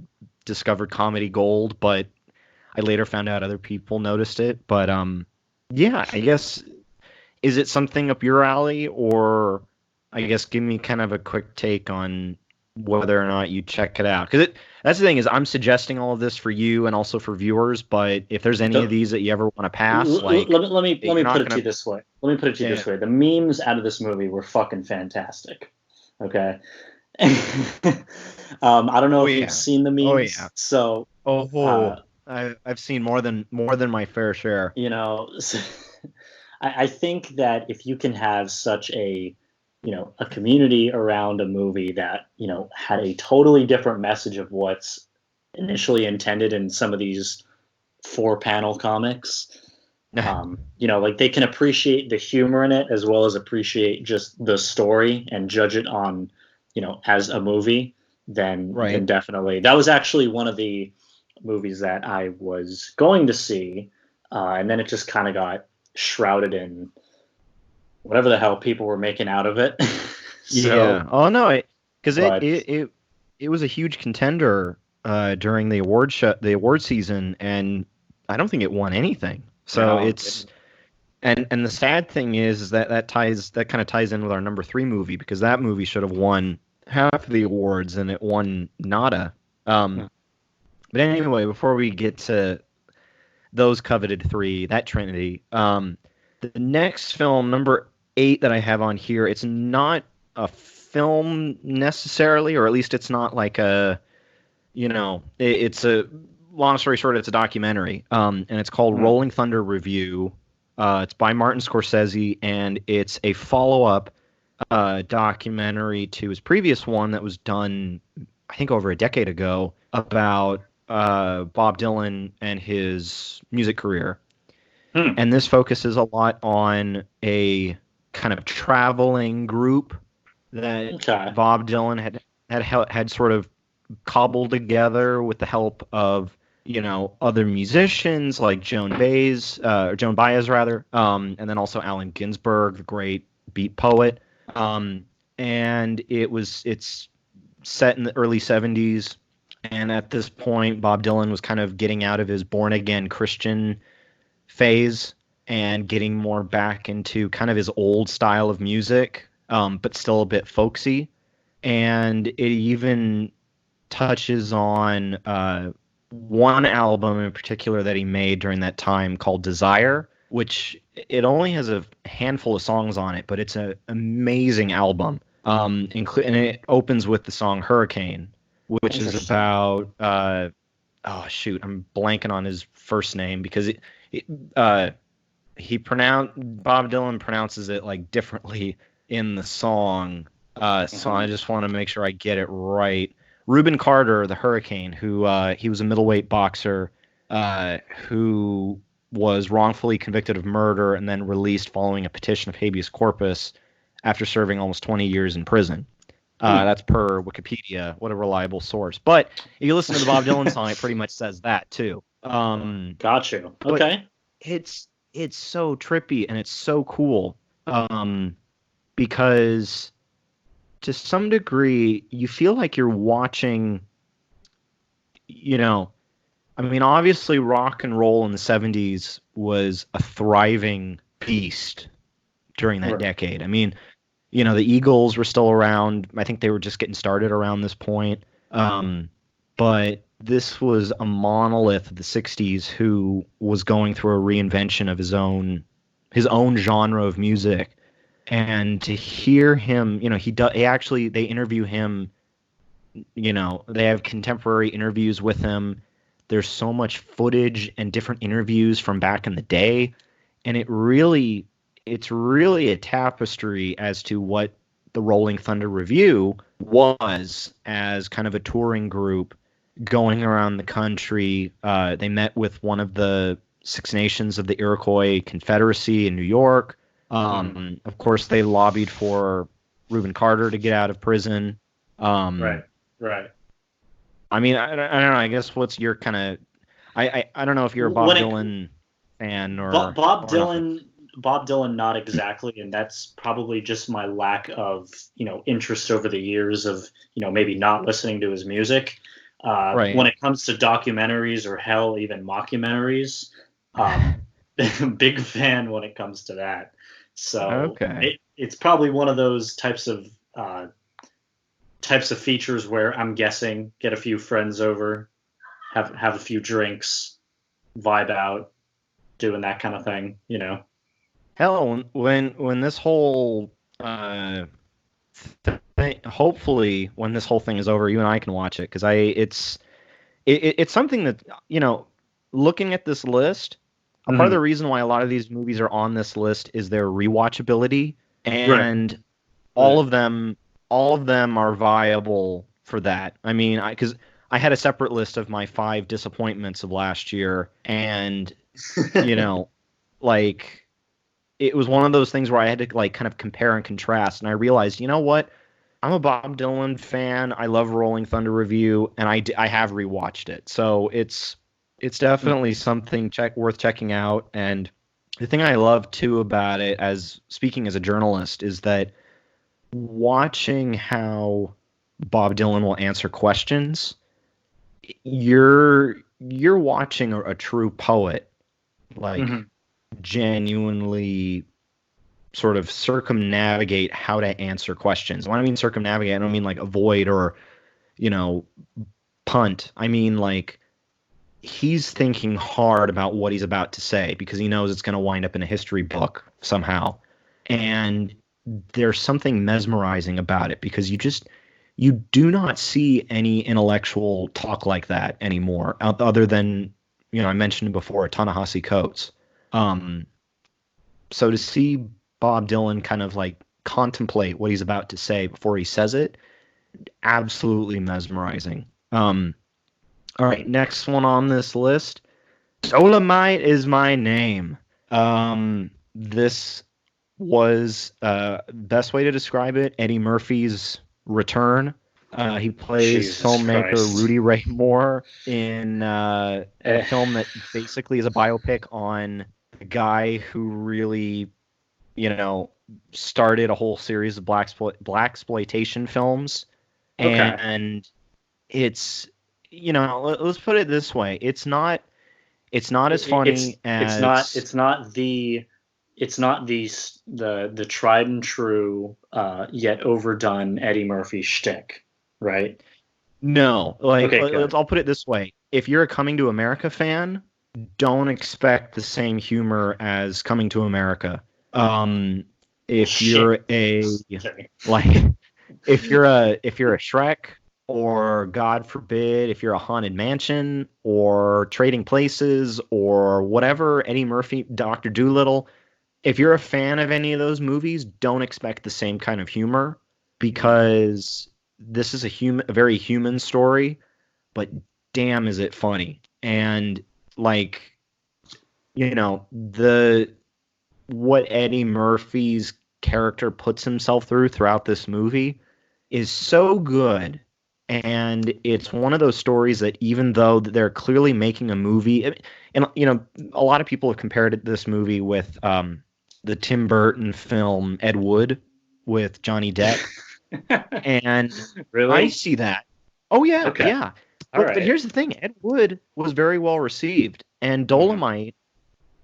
S1: discovered comedy gold, but I later found out other people noticed it. But Yeah, I guess, is it something up your alley, or I guess give me kind of a quick take on whether or not you check it out. Because that's the thing is I'm suggesting all of this for you and also for viewers, but if there's any of
S2: The,
S1: these that you ever want to pass,
S2: let
S1: like,
S2: me let me let
S1: you're
S2: me put
S1: not
S2: it to you
S1: gonna.
S2: this way. Let me put it to you
S1: Yeah.
S2: this way. The memes out of this movie were fucking fantastic. Okay. I don't know
S1: Oh
S2: if you've
S1: yeah.
S2: seen the
S1: Oh yeah.
S2: memes, so
S1: Oh,
S2: uh,
S1: I've seen more than my fair share.
S2: you know, I think that if you can have such a community around a movie that had a totally different message of what's initially intended in some of these 4 panel comics, like they can appreciate the humor in it as well as appreciate just the story and judge it on, as a movie, then
S1: Right.
S2: definitely. That was actually one of the movies that I was going to see, and then it just kind of got shrouded in whatever the hell people were making out of it. So,
S1: Yeah. Oh no, because
S2: but
S1: it was a huge contender during the award season, and I don't think it won anything. So
S2: no,
S1: it's and the sad thing is that kind of ties in with our number three movie, because that movie should have won half of the awards and it won nada. Um, but anyway, before we get to those coveted three, that trinity, the next film, number eight, that I have on here, it's not a film necessarily, or at least it's not like it's a, long story short, it's a documentary, and it's called
S2: mm,
S1: Rolling Thunder Review. It's by Martin Scorsese, and it's a follow-up documentary to his previous one that was done, I think, over a decade ago, about Bob Dylan and his music career.
S2: mm,
S1: And this focuses a lot on a kind of traveling group that
S2: okay,
S1: Bob Dylan had sort of cobbled together with the help of other musicians like Joan Baez rather, and then also Allen Ginsberg, the great beat poet. And it's set in the early '70s, and at this point, Bob Dylan was kind of getting out of his born again Christian phase and getting more back into kind of his old style of music, but still a bit folksy. And it even touches on one album in particular that he made during that time called Desire, which it only has a handful of songs on it, but it's an amazing album. And it opens with the song Hurricane, which is
S2: interesting.
S1: about oh shoot, I'm blanking on his first name because it uh, Bob Dylan pronounces it like differently in the song. So I
S2: Mhm.
S1: just want to make sure I get it right. Reuben Carter, the Hurricane, who he was a middleweight boxer who was wrongfully convicted of murder and then released following a petition of habeas corpus after serving almost 20 years in prison.
S2: Hmm.
S1: That's per Wikipedia. What a reliable source. But if you listen to the Bob Dylan song, it pretty much says that too.
S2: Got you.
S1: But
S2: Okay.
S1: it's so trippy and it's so cool, because to some degree you feel like you're watching, you know, I mean, obviously rock and roll in the '70s was a thriving beast during that
S2: Right.
S1: decade. I mean, the Eagles were still around. I think they were just getting started around this point. But this was a monolith of the '60s who was going through a reinvention of his own genre of music. And to hear him, he actually, they interview him, they have contemporary interviews with him. There's so much footage and different interviews from back in the day, and it's really a tapestry as to what the Rolling Thunder Review was as kind of a touring group going around the country. They met with one of the Six Nations of the Iroquois Confederacy in New York.
S2: Mhm.
S1: Of course, they lobbied for Reuben Carter to get out of prison. Um,
S2: Right. Right.
S1: I mean, I don't know. I guess what's your kind of, I don't know if you're a Bob
S2: When it
S1: Dylan fan
S2: Bo-
S1: or not.
S2: Bob Dylan, not exactly, and that's probably just my lack of interest over the years of maybe not listening to his music. When
S1: Right.
S2: it comes to documentaries or hell, even mockumentaries, um, big fan when it comes to that. So
S1: Okay.
S2: it's probably one of those types of features where I'm guessing get a few friends over, have a few drinks, vibe out, doing that kind of thing.
S1: Hell, when this whole hopefully when this whole thing is over, you and I can watch it because it's something that looking at this list. A part of
S2: Mhm.
S1: the reason why a lot of these movies are on this list is their rewatchability,
S2: Right.
S1: and all
S2: Right.
S1: of them are viable for that. I mean, because I had a separate list of my 5 disappointments of last year, and you know, like it was one of those things where I had to like kind of compare and contrast, and I realized, you know what? I'm a Bob Dylan fan. I love Rolling Thunder Review, and I have rewatched it, so it's definitely something worth checking out. And the thing I love too about it, as speaking as a journalist, is that watching how Bob Dylan will answer questions, you're watching a true poet, like
S2: Mhm.
S1: genuinely sort of circumnavigate how to answer questions. When I mean circumnavigate, I don't mean like avoid or, you know, punt. I mean like he's thinking hard about what he's about to say because he knows it's going to wind up in a history book somehow. And there's something mesmerizing about it because you do not see any intellectual talk like that anymore other than, I mentioned before, Ta-Nehisi Coates. Um, so to see Bob Dylan kind of like contemplate what he's about to say before he says it, absolutely mesmerizing. All right, next one on this list. Dolomite is my name. This was best way to describe it, Eddie Murphy's return. He plays
S2: Jesus
S1: filmmaker
S2: Christ.
S1: Rudy Ray Moore in a
S2: Eh,
S1: film that basically is a biopic on the guy who really, you know, started a whole series of black exploitation films,
S2: okay.
S1: and it's let's put it this way, it's not as
S2: It's
S1: funny
S2: it's not
S1: as.
S2: it's not the it's not the tried and true yet overdone Eddie Murphy shtick, right?
S1: No, like
S2: Okay, good.
S1: I'll put it this way: if you're a Coming to America fan, don't expect the same humor as Coming to America. Um, if
S2: Shit.
S1: you're a
S2: Okay.
S1: like, if you're a Shrek, or God forbid, if you're a Haunted Mansion or Trading Places or whatever, Eddie Murphy, Doctor Dolittle. If you're a fan of any of those movies, don't expect the same kind of humor
S2: Mhm.
S1: because this is a very human story, but damn is it funny. And like, the what Eddie Murphy's character puts himself through throughout this movie is so good. And it's one of those stories that even though they're clearly making a movie, and a lot of people have compared this movie with the Tim Burton film Ed Wood with Johnny Depp, and I
S2: Really?
S1: see that. Oh yeah,
S2: Okay.
S1: yeah.
S2: All
S1: But
S2: right.
S1: here's the thing: Ed Wood was very well received, and
S2: Mhm.
S1: Dolomite,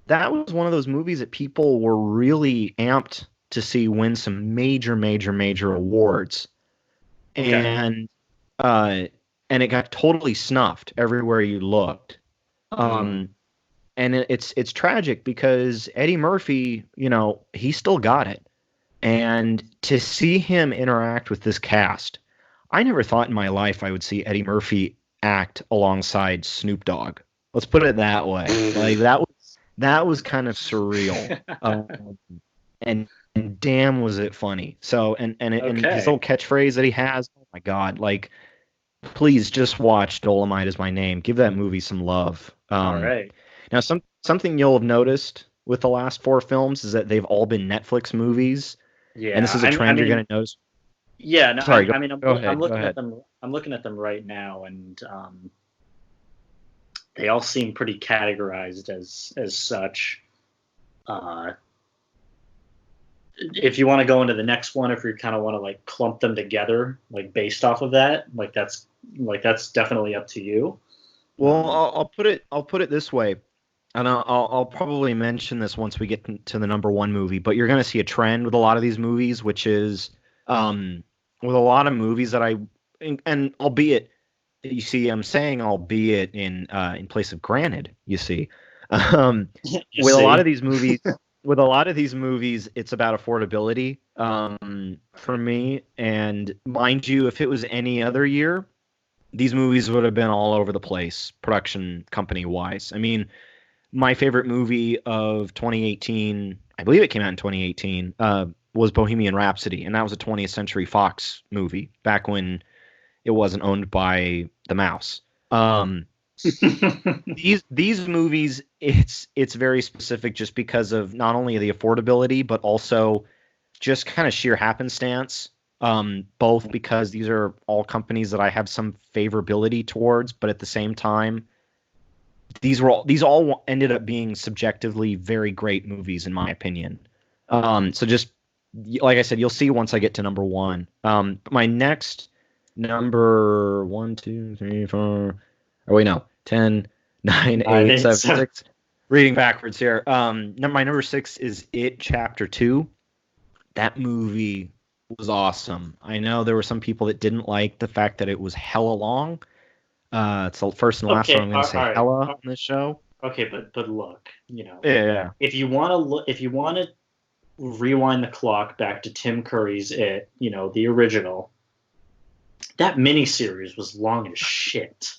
S1: that was one of those movies that people were really amped to see win some major, major, major awards,
S2: Okay.
S1: and uh, and it got totally snuffed everywhere you looked.
S2: Mm.
S1: Um, and it's tragic because Eddie Murphy, he still got it, and to see him interact with this cast, I never thought in my life I would see Eddie Murphy act alongside Snoop Dogg. Let's put it that way. Like that was kind of surreal. And damn was it funny. So and his
S2: Okay.
S1: little catchphrase that he has, oh my God, like please just watch Dolomite is my name. Give that movie some love.
S2: All right.
S1: Now something you'll have noticed with the last 4 films is that they've all been Netflix movies, and this
S2: Yeah.
S1: is a
S2: I
S1: trend you're
S2: mean,
S1: going to notice.
S2: yeah. No.
S1: Sorry,
S2: I mean,
S1: go
S2: I'm
S1: ahead, go
S2: looking at
S1: ahead.
S2: them. I'm looking at them right now, and they all seem pretty categorized as such. Uh, if you want to go into the next one, if you kind of want to like clump them together, like based off of that, like that's definitely up to you.
S1: Well,
S2: Um,
S1: I'll put it this way. and I'll probably mention this once we get to the number one movie, but you're going to see a trend with a lot of these movies, which is with a lot of movies that and albeit, you see, I'm saying albeit in place of granted, you see.
S2: You
S1: With a lot
S2: see?
S1: of these movies, with a lot of these movies, it's about affordability for me. And mind you, if it was any other year, these movies would have been all over the place, production company wise. I mean, my favorite movie of 2018, I believe it came out in 2018, was Bohemian Rhapsody, and that was a 20th Century Fox movie back when it wasn't owned by the mouse. These movies, it's very specific just because of not only the affordability, but also just kind of sheer happenstance. Both because these are all companies that I have some favorability towards, but at the same time, these all ended up being subjectively very great movies in my opinion. So just like I said, you'll see once I get to number one. My next number 1, 2, 3, 4. Oh wait, no, 10, 9, 8, 7, 6. Reading backwards here. My number 6 is It Chapter 2. That movie was awesome. I know there were some people that didn't like the fact that it was hella long. It's the first and last time I'm going to say
S2: all right.
S1: hella on this show.
S2: Okay, but look,
S1: Yeah.
S2: if you want to rewind the clock back to Tim Curry's It, the original, that miniseries was long as shit.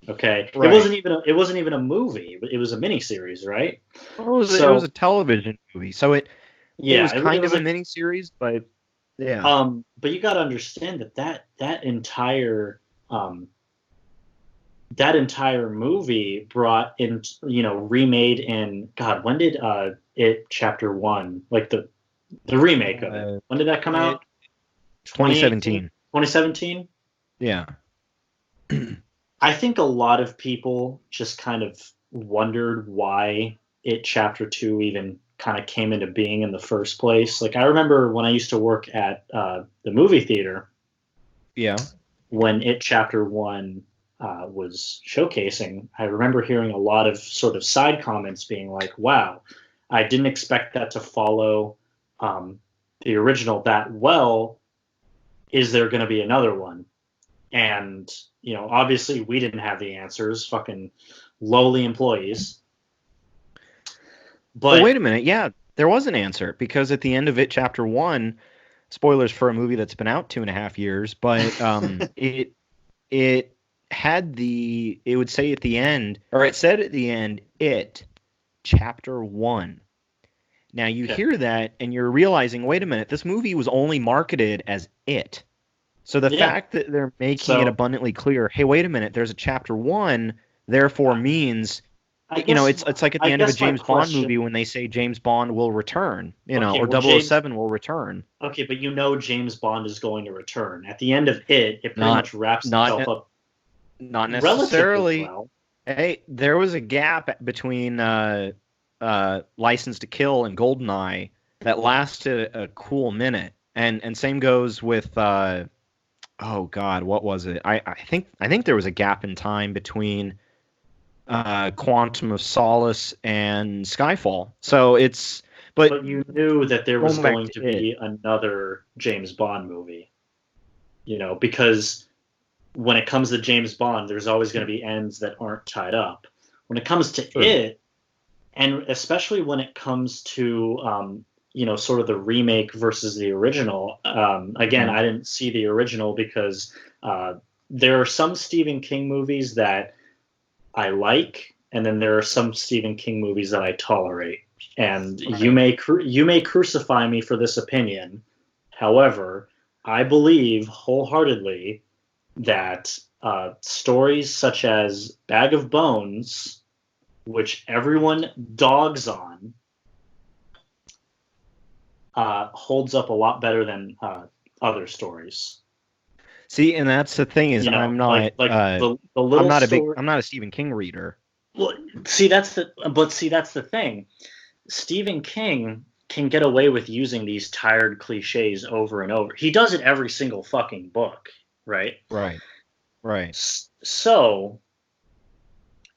S2: Okay,
S1: Right.
S2: it wasn't even a movie, but it was a miniseries, right?
S1: Well, it was a television movie, so it was kind of a miniseries, but yeah.
S2: But you got to understand that entire movie brought in, remade in, God, when did It Chapter 1, like the remake of it, when did that come out?
S1: 2017.
S2: 2017?
S1: Yeah.
S2: I think a lot of people just kind of wondered why It Chapter 2 even kind of came into being in the first place. Like, I remember when I used to work at the movie theater.
S1: Yeah.
S2: When It Chapter 1 was showcasing, I remember hearing a lot of sort of side comments being like, wow, I didn't expect that to follow the original that well. Is there going to be another one? And, obviously we didn't have the answers, fucking lowly employees. But
S1: wait a minute. Yeah, there was an answer, because at the end of It Chapter 1, spoilers for a movie that's been out 2.5 years, but it had it would say at the end, or it said at the end, It Chapter 1. Now you hear that and you're realizing, wait a minute, this movie was only marketed as It. So the fact that they're making it abundantly clear, hey, wait a minute, there's a Chapter 1, therefore means, it's like at the end of a James Bond movie when they say James Bond will return, or 007 will return.
S2: Okay, but James Bond is going to return. At the end of it pretty much wraps itself up.
S1: Not necessarily. Well. Hey, there was a gap between License to Kill and GoldenEye that lasted a cool minute, and same goes with oh God, what was it? I think there was a gap in time between Quantum of Solace and Skyfall. So it's but
S2: you knew that there was going to be another James Bond movie, because when it comes to James Bond, there's always going to be ends that aren't tied up. When it comes to It, and especially when it comes to sort of the remake versus the original. Again, I didn't see the original because there are some Stephen King movies that I like, and then there are some Stephen King movies that I tolerate. And you may crucify me for this opinion. However, I believe wholeheartedly that stories such as Bag of Bones, which everyone dogs on, holds up a lot better than other stories.
S1: See, and that's the thing is, I'm not
S2: the little
S1: I'm not a Stephen King reader.
S2: Well, that's the thing. Stephen King can get away with using these tired cliches over and over. He does it every single fucking book, right?
S1: Right.
S2: So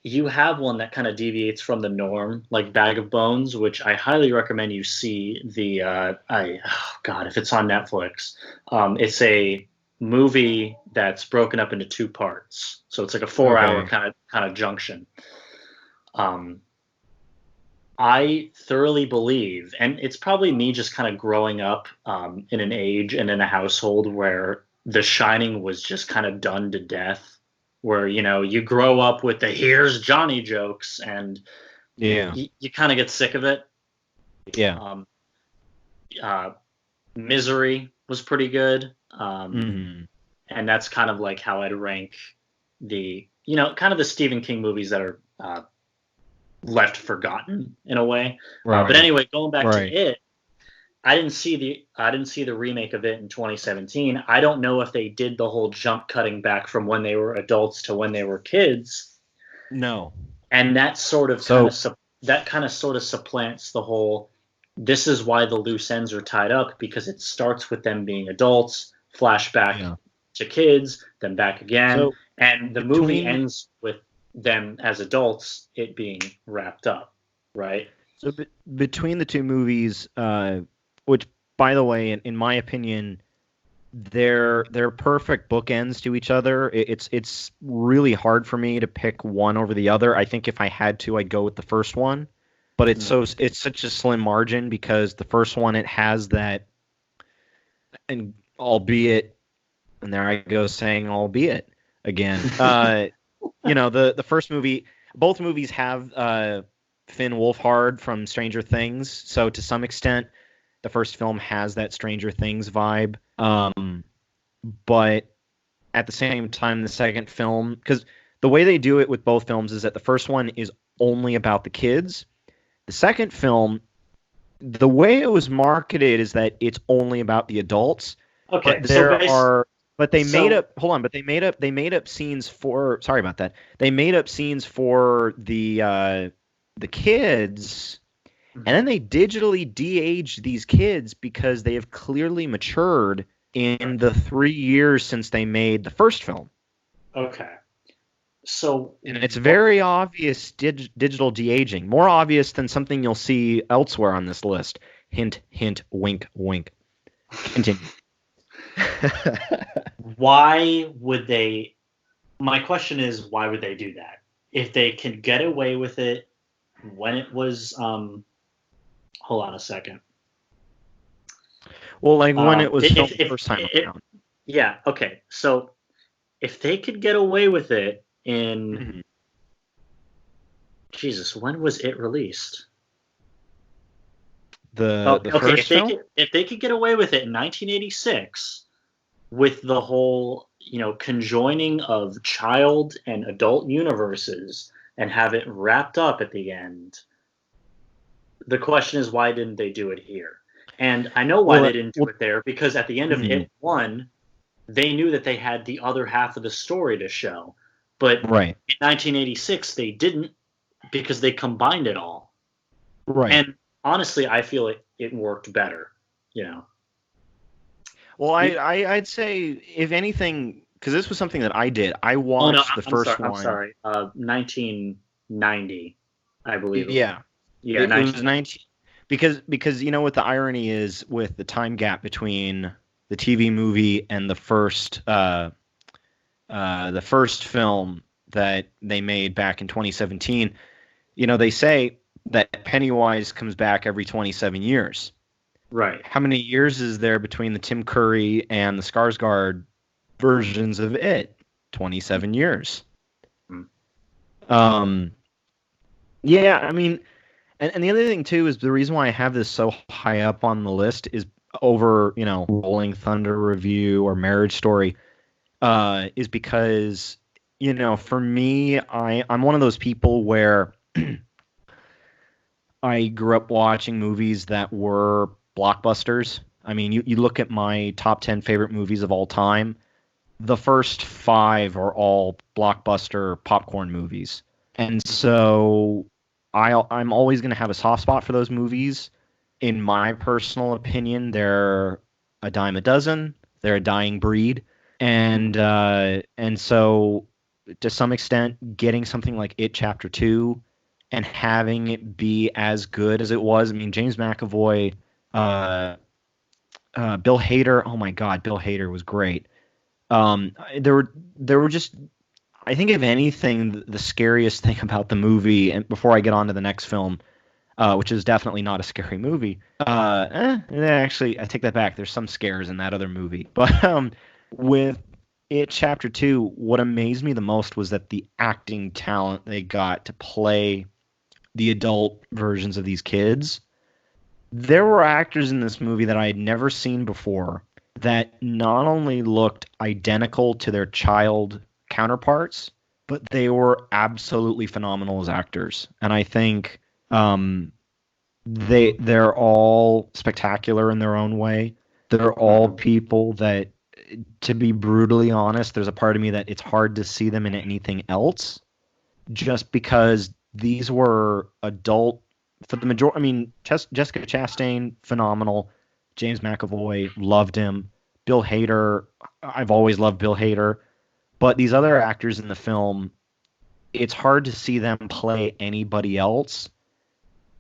S2: you have one that kind of deviates from the norm, like Bag of Bones, which I highly recommend you see. If it's on Netflix, it's a movie that's broken up into two parts, so it's like a 4 hour
S1: Okay.
S2: kind of junction. Um, I thoroughly believe, and it's probably me just kind of growing up in an age and in a household where The Shining was just kind of done to death, where you grow up with the "here's Johnny" jokes, and
S1: Yeah.
S2: you kind of get sick of it.
S1: Yeah.
S2: Um, uh, Misery was pretty good,
S1: Hmm.
S2: and that's kind of like how I'd rank kind of the Stephen King movies that are left forgotten in a way. But
S1: Right.
S2: anyway, going back to
S1: Right.
S2: it, I didn't see the remake of it in 2017. I don't know if they did the whole jump cutting back from when they were adults to when they were kids,
S1: No.
S2: and that sort of kind
S1: So,
S2: of sort of supplants the whole. This is why the loose ends are tied up, because it starts with them being adults, flashback
S1: yeah.
S2: to kids, then back again,
S1: So
S2: and the movie
S1: between
S2: ends with them as adults, it being wrapped up, right?
S1: so be, between the two movies, which by the way, in my opinion, they're perfect bookends to each other. It's really hard for me to pick one over the other. I think if I had to, I'd go with the first one. But it's such a slim margin because the first one it has that, and albeit, and there I go saying albeit again. The first movie, both movies have Finn Wolfhard from Stranger Things, so to some extent, the first film has that Stranger Things vibe. But at the same time, the second film, because the way they do it with both films is that the first one is only about the kids. The second film, the way it was marketed is that it's only about the adults.
S2: Okay,
S1: But
S2: so
S1: there are, but they made
S2: so
S1: up. Hold on, but they made up scenes for. Sorry about that. They made up scenes for the kids, and then they digitally de-aged these kids because they have clearly matured in the 3 years since they made the first film.
S2: okay, so
S1: And it's
S2: what?
S1: very obvious digital de-aging, more obvious than something you'll see elsewhere on this list. Hint, hint, wink, wink. Continue.
S2: Why would they? My question is, why would they do that if they can get away with it when it was? Hold on a second.
S1: Well, like when it was
S2: If
S1: filmed the first time around.
S2: yeah, okay, so if they could get away with it in
S1: Mhm.
S2: Jesus, when was it released?
S1: The
S2: Okay,
S1: first film?
S2: if they could get away with it in 1986 with the whole conjoining of child and adult universes and have it wrapped up at the end, the question is, why didn't they do it here? And I know why they didn't do it there, because at the end of
S1: Mhm.
S2: it one, they knew that they had the other half of the story to show, but
S1: Right,
S2: in 1986 they didn't, because they combined it all.
S1: right.
S2: And honestly, I feel it worked better. You know.
S1: Well, I'd say if anything, because this was something that I did. I
S2: Oh no,
S1: watched the
S2: I'm sorry.
S1: first
S2: I'm
S1: one.
S2: sorry. 1990, I believe it was.
S1: Yeah,
S2: Yeah,
S1: it was
S2: 1990.
S1: 19 because you know what the irony is with the time gap between the TV movie and the first film that they made back in 2017. They say that Pennywise comes back every 27 years.
S2: Right.
S1: How many years is there between the Tim Curry and the Skarsgård versions of it? 27 years.
S2: Mm.
S1: Um, yeah, I mean, and the other thing too is the reason why I have this so high up on the list is over, Rolling Thunder Review or Marriage Story, is because, for me, I'm one of those people where I grew up watching movies that were blockbusters. I mean, you look at my top 10 favorite movies of all time, the first five are all blockbuster popcorn movies. And so I'm always going to have a soft spot for those movies. In my personal opinion, they're a dime a dozen. They're a dying breed. And so to some extent, getting something like It Chapter 2 and having it be as good as it was. I mean, James McAvoy, uh, Bill Hader. Oh my God, Bill Hader was great. There were just, I think if anything, the scariest thing about the movie, and before I get on to the next film, which is definitely not a scary movie. Actually, I take that back. There's some scares in that other movie. But with It Chapter 2, what amazed me the most was that the acting talent they got to play the adult versions of these kids. There were actors in this movie that I had never seen before that not only looked identical to their child counterparts, but they were absolutely phenomenal as actors. And I think they're all spectacular in their own way. They're all people that, to be brutally honest, there's a part of me that it's hard to see them in anything else, just because these were adult for the majority. I mean, Jessica Chastain, phenomenal. James McAvoy, loved him. Bill Hader, I've always loved Bill Hader. But these other actors in the film, it's hard to see them play anybody else,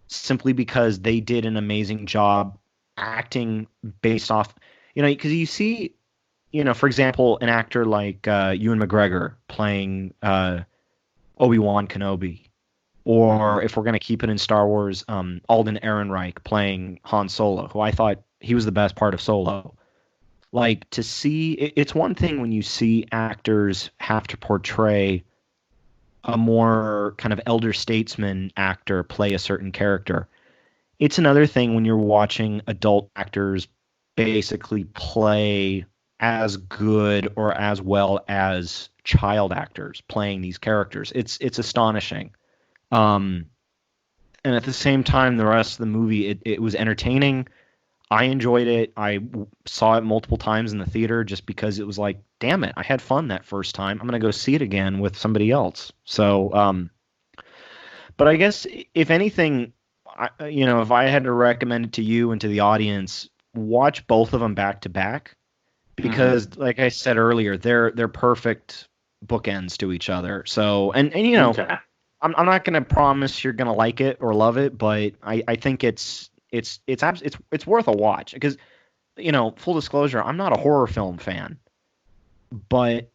S1: simply because they did an amazing job acting based off, because you see, for example, an actor like Ewan McGregor playing Obi-Wan Kenobi, or if we're going to keep it in Star Wars, Alden Ehrenreich playing Han Solo, who I thought he was the best part of Solo. Like, to see, it's one thing when you see actors have to portray a more kind of elder statesman actor play a certain character. It's another thing when you're watching adult actors basically play as good or as well as child actors playing these characters. It's astonishing. And at the same time, the rest of the movie, it was entertaining. I enjoyed it. I saw it multiple times in the theater just because it was like, damn it, I had fun that first time. I'm going to go see it again with somebody else. So, but I guess if anything, if I had to recommend it to you and to the audience, watch both of them back to back, because like I said earlier, they're perfect bookends to each other. So, and okay. I'm not going to promise you're going to like it or love it, but I think it's worth a watch, because, full disclosure, I'm not a horror film fan, but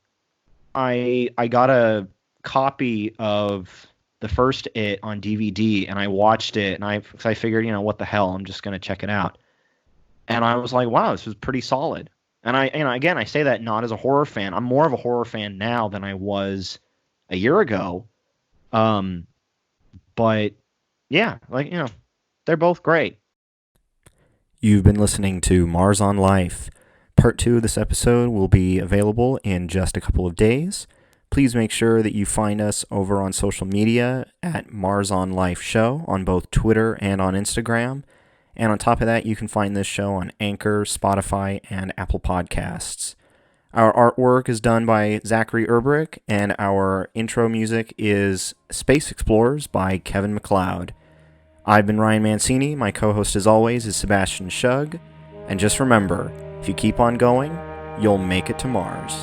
S1: I got a copy of the first It on DVD, and I watched it, and I figured, what the hell, I'm just going to check it out. And I was like, wow, this was pretty solid. And again, I say that not as a horror fan. I'm more of a horror fan now than I was a year ago. But yeah, they're both great.
S3: You've been listening to Mars on Life. Part 2 of this episode will be available in just a couple of days. Please make sure that you find us over on social media at Mars on Life Show on both Twitter and on Instagram. And on top of that, you can find this show on Anchor, Spotify, and Apple Podcasts. Our artwork is done by Zachary Erberich, and our intro music is Space Explorers by Kevin MacLeod. I've been Ryan Mancini. My co-host, as always, is Sebastian Shug. And just remember, if you keep on going, you'll make it to Mars.